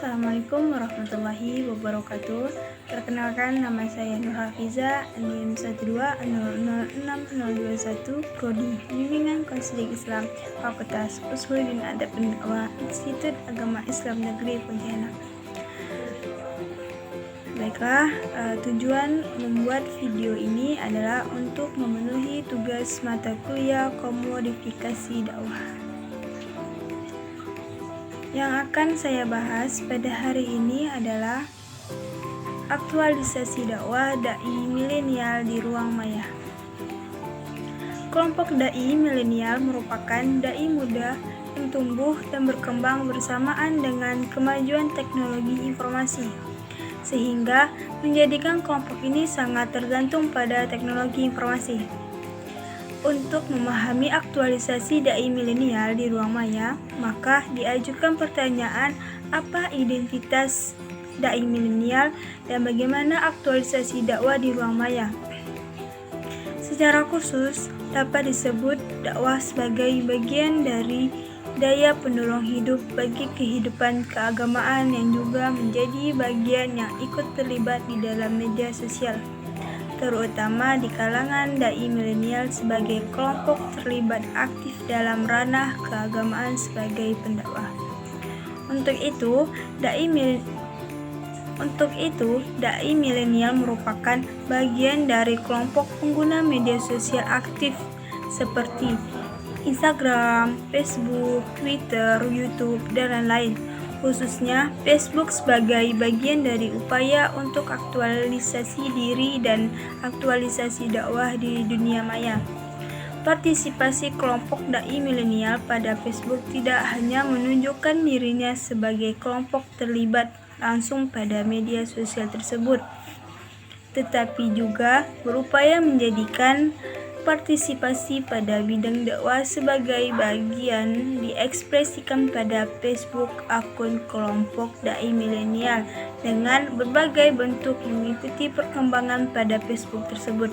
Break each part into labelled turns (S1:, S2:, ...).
S1: Assalamualaikum warahmatullahi wabarakatuh. Perkenalkan, nama saya Nur Hafiza, NIM 12006021, Prodi Bimbingan Konseling Islam, Fakultas Usuluddin Adab dan Dakwah, Institut Agama Islam Negeri Pontianak. Baiklah, tujuan membuat video ini adalah untuk memenuhi tugas mata kuliah komodifikasi dakwah. Yang akan saya bahas pada hari ini adalah aktualisasi dakwah dai milenial di ruang maya. Kelompok dai milenial merupakan dai muda yang tumbuh dan berkembang bersamaan dengan kemajuan teknologi informasi, sehingga menjadikan kelompok ini sangat tergantung pada teknologi informasi. Untuk memahami aktualisasi dai milenial di ruang maya, maka diajukan pertanyaan apa identitas dai milenial dan bagaimana aktualisasi dakwah di ruang maya. Secara khusus, dapat disebut dakwah sebagai bagian dari daya pendorong hidup bagi kehidupan keagamaan yang juga menjadi bagian yang ikut terlibat di dalam media sosial, terutama di kalangan dai milenial sebagai kelompok terlibat aktif dalam ranah keagamaan sebagai pendakwah. Untuk itu, dai milenial merupakan bagian dari kelompok pengguna media sosial aktif seperti Instagram, Facebook, Twitter, YouTube, dan lain-lain. Khususnya Facebook sebagai bagian dari upaya untuk aktualisasi diri dan aktualisasi dakwah di dunia maya. Partisipasi kelompok dai milenial pada Facebook tidak hanya menunjukkan dirinya sebagai kelompok terlibat langsung pada media sosial tersebut, tetapi juga berupaya menjadikan partisipasi pada bidang dakwah sebagai bagian diekspresikan pada Facebook akun kelompok dai milenial dengan berbagai bentuk mengikuti perkembangan pada Facebook tersebut.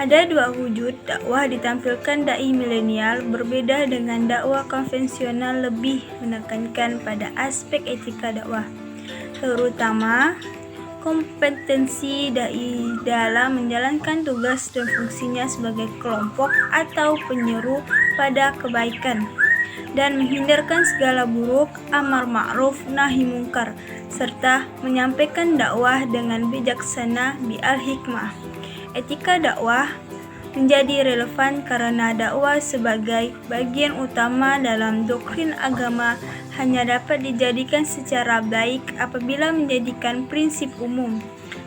S1: Ada dua wujud dakwah ditampilkan dai milenial, berbeda dengan dakwah konvensional, lebih menekankan pada aspek etika dakwah, terutama kompetensi dai dalam menjalankan tugas dan fungsinya sebagai kelompok atau penyeru pada kebaikan dan menghindarkan segala buruk, amar ma'ruf nahi mungkar, serta menyampaikan dakwah dengan bijaksana bi'al hikmah. Etika dakwah menjadi relevan karena dakwah sebagai bagian utama dalam doktrin agama hanya dapat dijadikan secara baik apabila menjadikan prinsip umum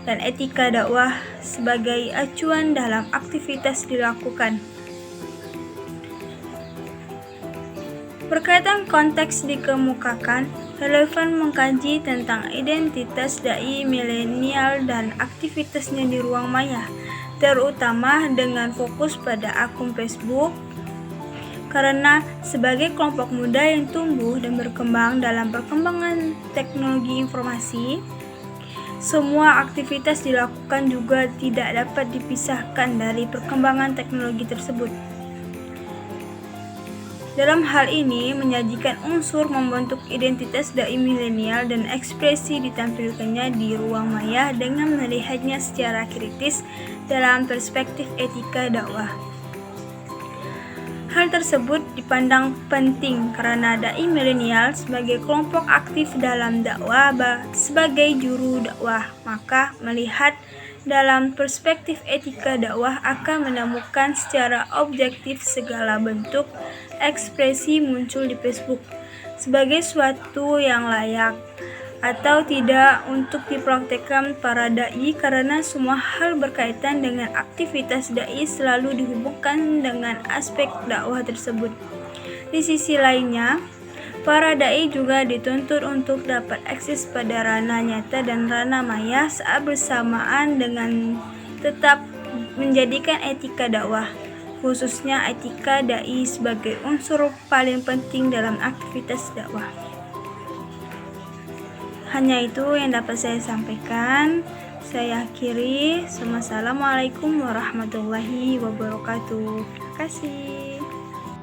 S1: dan etika dakwah sebagai acuan dalam aktivitas dilakukan. Berkaitan konteks dikemukakan, relevan mengkaji tentang identitas dai milenial dan aktivitasnya di ruang maya, terutama dengan fokus pada akun Facebook, karena sebagai kelompok muda yang tumbuh dan berkembang dalam perkembangan teknologi informasi, semua aktivitas dilakukan juga tidak dapat dipisahkan dari perkembangan teknologi tersebut. Dalam hal ini, menyajikan unsur membentuk identitas dai milenial dan ekspresi ditampilkannya di ruang maya dengan melihatnya secara kritis dalam perspektif etika dakwah. Hal tersebut dipandang penting karena dai milenial sebagai kelompok aktif dalam dakwah sebagai juru dakwah, maka melihat dalam perspektif etika dakwah akan menemukan secara objektif segala bentuk ekspresi muncul di Facebook sebagai suatu yang layak atau tidak untuk dipraktekkan para dai, karena semua hal berkaitan dengan aktivitas dai selalu dihubungkan dengan aspek dakwah tersebut. Di sisi lainnya, para dai juga dituntut untuk dapat eksis pada ranah nyata dan ranah maya saat bersamaan dengan tetap menjadikan etika dakwah, khususnya etika dai sebagai unsur paling penting dalam aktivitas dakwah. Hanya itu yang dapat saya sampaikan. Saya akhiri. Wassalamualaikum warahmatullahi wabarakatuh. Terima kasih.